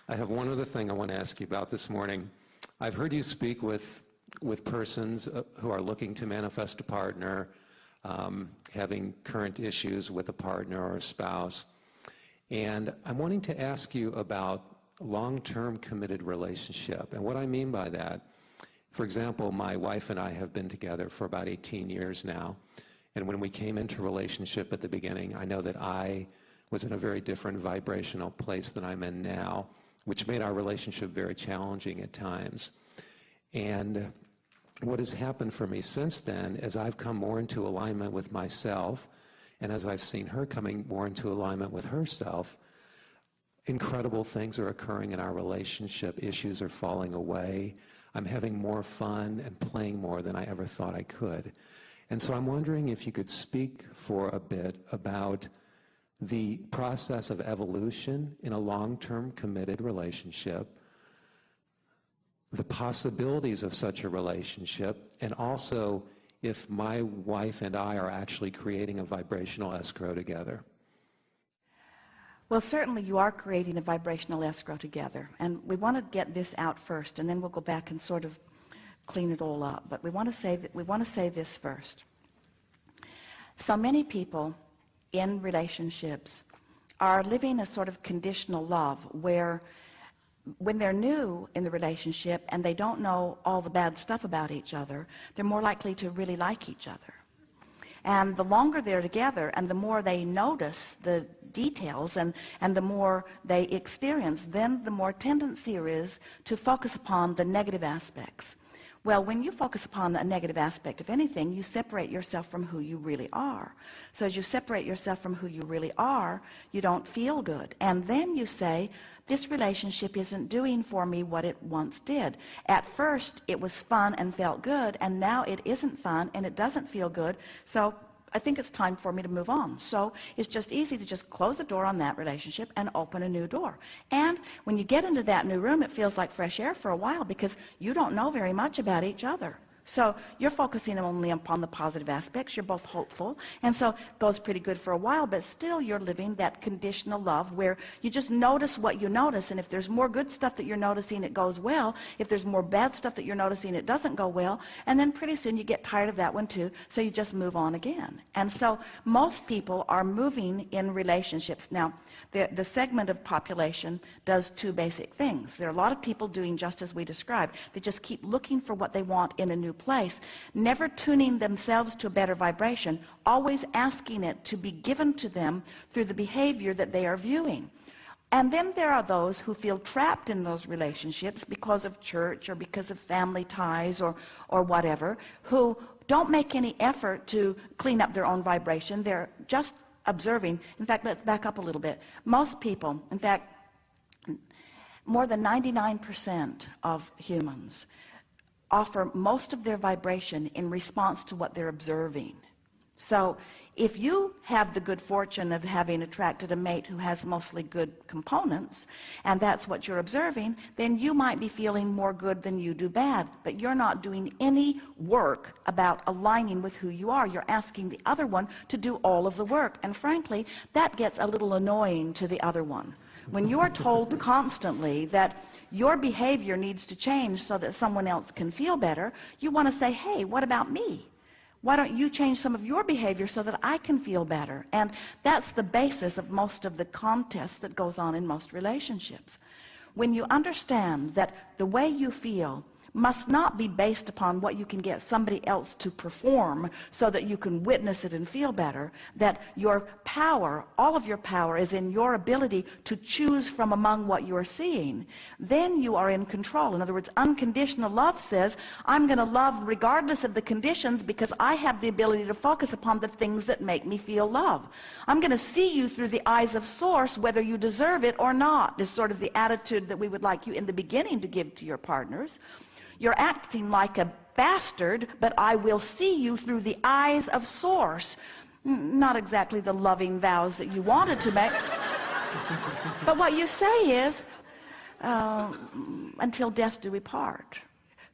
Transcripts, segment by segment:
I have one other thing I want to ask you about this morning. I've heard you speak with persons who are looking to manifest a partner, having current issues with a partner or a spouse. And I'm wanting to ask you about long-term committed relationship. And what I mean by that, for example, my wife and I have been together for about 18 years now. And when we came into relationship at the beginning, I know that I was in a very different vibrational place than I'm in now, which made our relationship very challenging at times. And what has happened for me since then is I've come more into alignment with myself, and as I've seen her coming more into alignment with herself, incredible things are occurring in our relationship. Issues are falling away. I'm having more fun and playing more than I ever thought I could. And so I'm wondering if you could speak for a bit about the process of evolution in a long-term committed relationship, the possibilities of such a relationship, and also if my wife and I are actually creating a vibrational escrow together. Well, certainly you are creating a vibrational escrow together, and we want to get this out first, and then we'll go back and sort of clean it all up. But we want to say this first. So many people in relationships are living a sort of conditional love where when they're new in the relationship and they don't know all the bad stuff about each other, they're more likely to really like each other. And the longer they're together and the more they notice the details and the more they experience, then the more tendency there is to focus upon the negative aspects. Well, when you focus upon a negative aspect of anything, you separate yourself from who you really are. So as you separate yourself from who you really are, you don't feel good. And then you say, this relationship isn't doing for me what it once did. At first, it was fun and felt good, and now it isn't fun and it doesn't feel good. So I think it's time for me to move on. So it's just easy to just close the door on that relationship and open a new door. And when you get into that new room, it feels like fresh air for a while because you don't know very much about each other. So you're focusing only upon the positive aspects. You're both hopeful. And so it goes pretty good for a while, but still you're living that conditional love where you just notice what you notice. And if there's more good stuff that you're noticing, it goes well. If there's more bad stuff that you're noticing, it doesn't go well. And then pretty soon you get tired of that one too. So you just move on again. And so most people are moving in relationships. Now, the segment of population does two basic things. There are a lot of people doing just as we described. They just keep looking for what they want in a new place, never tuning themselves to a better vibration, always asking it to be given to them through the behavior that they are viewing. And then there are those who feel trapped in those relationships because of church or because of family ties or whatever, who don't make any effort to clean up their own vibration. They're just observing. In fact, let's back up a little bit. Most people, in fact, more than 99% of humans offer most of their vibration in response to what they're observing. So if you have the good fortune of having attracted a mate who has mostly good components, and that's what you're observing, then you might be feeling more good than you do bad, but you're not doing any work about aligning with who you are. You're asking the other one to do all of the work, and frankly, that gets a little annoying to the other one. When you are told constantly that your behavior needs to change so that someone else can feel better, you want to say, hey, what about me? Why don't you change some of your behavior so that I can feel better? And that's the basis of most of the contest that goes on in most relationships. When you understand that the way you feel must not be based upon what you can get somebody else to perform so that you can witness it and feel better, that your power, all of your power is in your ability to choose from among what you're seeing, then you are in control. In other words, unconditional love says, I'm going to love regardless of the conditions because I have the ability to focus upon the things that make me feel love. I'm going to see you through the eyes of source whether you deserve it or not, is sort of the attitude that we would like you in the beginning to give to your partners. You're acting like a bastard, but I will see you through the eyes of source. Not exactly the loving vows that you wanted to make. But what you say is, until death do we part.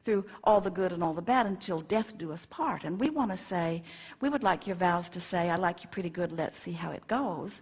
Through all the good and all the bad, until death do us part. And we want to say, we would like your vows to say, I like you pretty good, let's see how it goes.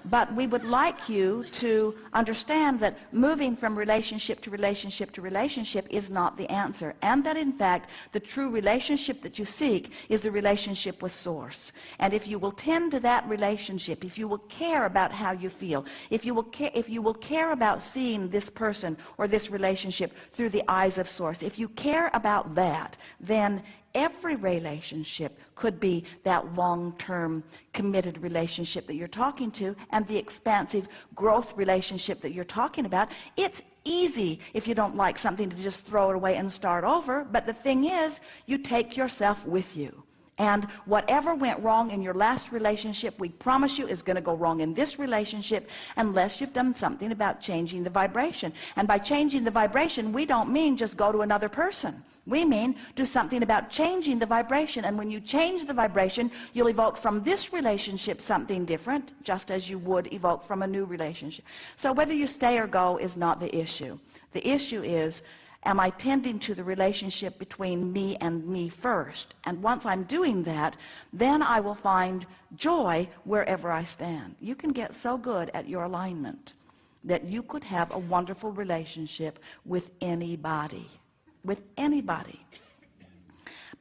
But we would like you to understand that moving from relationship to relationship to relationship is not the answer, and that in fact the true relationship that you seek is the relationship with Source. And if you will tend to that relationship, if you will care about how you feel, if you will care about seeing this person or this relationship through the eyes of Source, if you care about that, then every relationship could be that long-term committed relationship that you're talking to, and the expansive growth relationship that you're talking about. It's easy, if you don't like something, to just throw it away and start over. But the thing is, you take yourself with you. And whatever went wrong in your last relationship, we promise you is going to go wrong in this relationship unless you've done something about changing the vibration. And by changing the vibration, we don't mean just go to another person. We mean do something about changing the vibration. And when you change the vibration, you'll evoke from this relationship something different, just as you would evoke from a new relationship. So whether you stay or go is not the issue. The issue is, am I tending to the relationship between me and me first? And once I'm doing that, then I will find joy wherever I stand. You can get so good at your alignment that you could have a wonderful relationship with anybody. With anybody.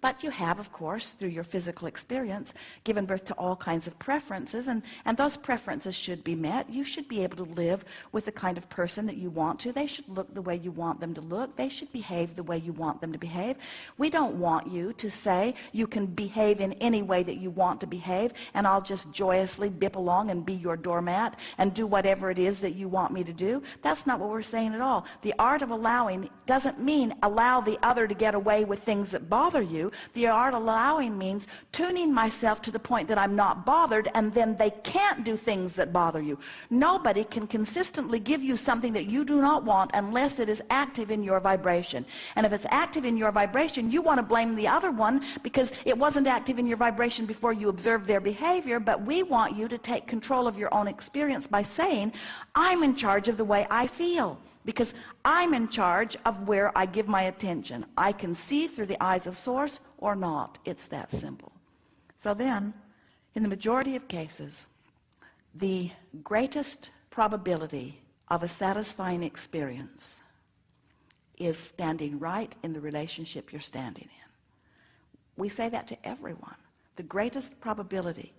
But you have, of course, through your physical experience, given birth to all kinds of preferences, and those preferences should be met. You should be able to live with the kind of person that you want to. They should look the way you want them to look. They should behave the way you want them to behave. We don't want you to say you can behave in any way that you want to behave, and I'll just joyously bip along and be your doormat and do whatever it is that you want me to do. That's not what we're saying at all. The art of allowing doesn't mean allow the other to get away with things that bother you. The art of allowing means tuning myself to the point that I'm not bothered, and then they can't do things that bother you. Nobody can consistently give you something that you do not want unless it is active in your vibration. And if it's active in your vibration, you want to blame the other one because it wasn't active in your vibration before you observed their behavior. But we want you to take control of your own experience by saying, I'm in charge of the way I feel, because I'm in charge of where I give my attention. I can see through the eyes of Source or not. It's that simple. So then, in the majority of cases, the greatest probability of a satisfying experience is standing right in the relationship you're standing in. We say that to everyone. The greatest probability,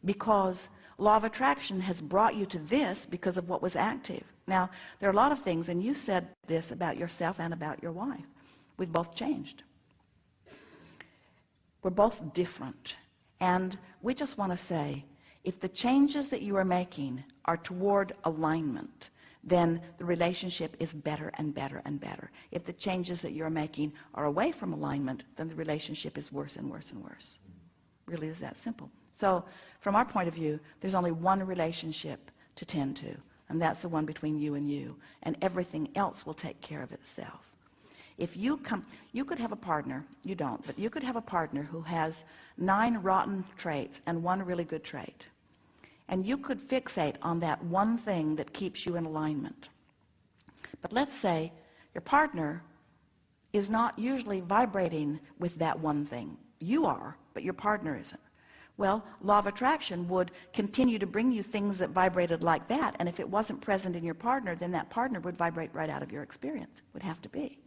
because law of attraction has brought you to this because of what was active. Now, there are a lot of things, and you said this about yourself and about your wife. We've both changed. We're both different. And we just want to say, if the changes that you are making are toward alignment, then the relationship is better and better and better. If the changes that you're making are away from alignment, then the relationship is worse and worse and worse. Really is that simple. So from our point of view, there's only one relationship to tend to, and that's the one between you and you, and everything else will take care of itself. If you could have a partner, you don't, but you could have a partner who has 9 rotten traits and 1 really good trait. And you could fixate on that one thing that keeps you in alignment. But let's say your partner is not usually vibrating with that one thing. You are, but your partner isn't. Well, law of attraction would continue to bring you things that vibrated like that, and if it wasn't present in your partner, then that partner would vibrate right out of your experience. Would have to be.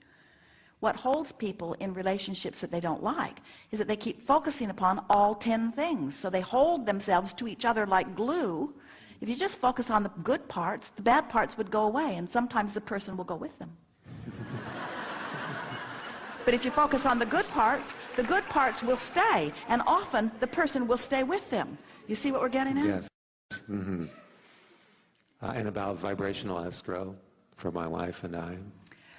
What holds people in relationships that they don't like is that they keep focusing upon all 10 things. So they hold themselves to each other like glue. If you just focus on the good parts, the bad parts would go away, and sometimes the person will go with them. But if you focus on the good parts will stay, and often the person will stay with them. You see what we're getting at? Yes. Mm-hmm. And about vibrational escrow for my wife and I.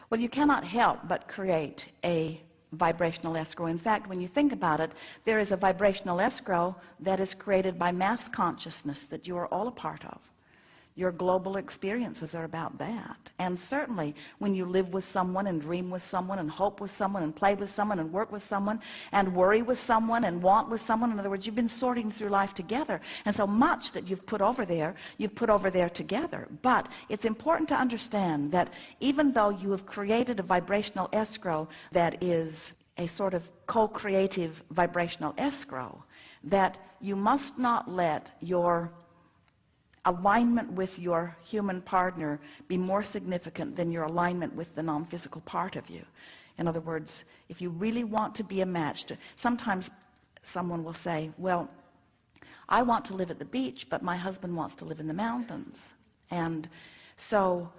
Well, you cannot help but create a vibrational escrow. In fact, when you think about it, there is a vibrational escrow that is created by mass consciousness that you are all a part of. Your global experiences are about that. And certainly when you live with someone and dream with someone and hope with someone and play with someone and work with someone and worry with someone and want with someone, in other words, you've been sorting through life together. And so much that you've put over there together. But it's important to understand that even though you have created a vibrational escrow that is a sort of co-creative vibrational escrow, that you must not let your alignment with your human partner be more significant than your alignment with the non-physical part of you? In other words, if you really want to be a match, sometimes someone will say, well, I want to live at the beach, but my husband wants to live in the mountains. And so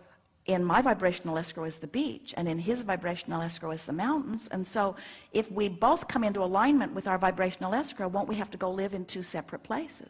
in my vibrational escrow is the beach, and in his vibrational escrow is the mountains. And so if we both come into alignment with our vibrational escrow, won't we have to go live in two separate places?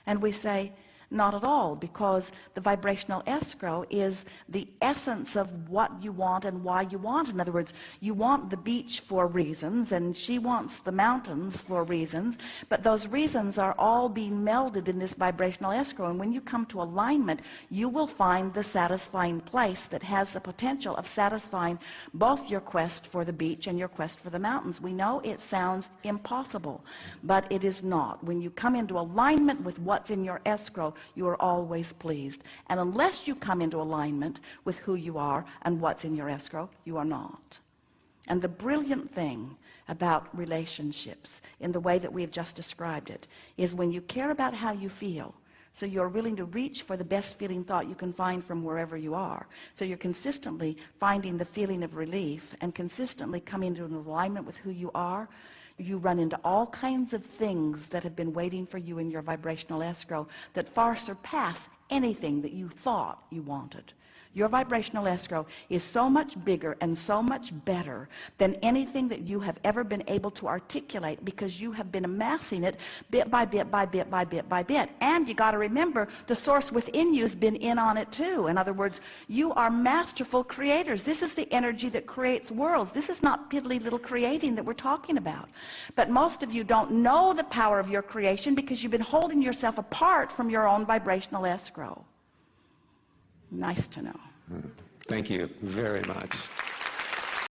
And we say, not at all, because the vibrational escrow is the essence of what you want and why you want. In other words, you want the beach for reasons, and she wants the mountains for reasons, but those reasons are all being melded in this vibrational escrow. And when you come to alignment, you will find the satisfying place that has the potential of satisfying both your quest for the beach and your quest for the mountains. We know it sounds impossible, but it is not. When you come into alignment with what's in your escrow, you are always pleased. And unless you come into alignment with who you are and what's in your escrow, you are not. And the brilliant thing about relationships, in the way that we have just described it, is when you care about how you feel, so you're willing to reach for the best feeling thought you can find from wherever you are. So you're consistently finding the feeling of relief and consistently coming into an alignment with who you are. You run into all kinds of things that have been waiting for you in your vibrational escrow that far surpass anything that you thought you wanted. Your vibrational escrow is so much bigger and so much better than anything that you have ever been able to articulate, because you have been amassing it bit by bit by bit by bit by bit. And you got to remember, the source within you has been in on it too. In other words, you are masterful creators. This is the energy that creates worlds. This is not piddly little creating that we're talking about. But most of you don't know the power of your creation because you've been holding yourself apart from your own vibrational escrow. Nice to know. Thank you very much.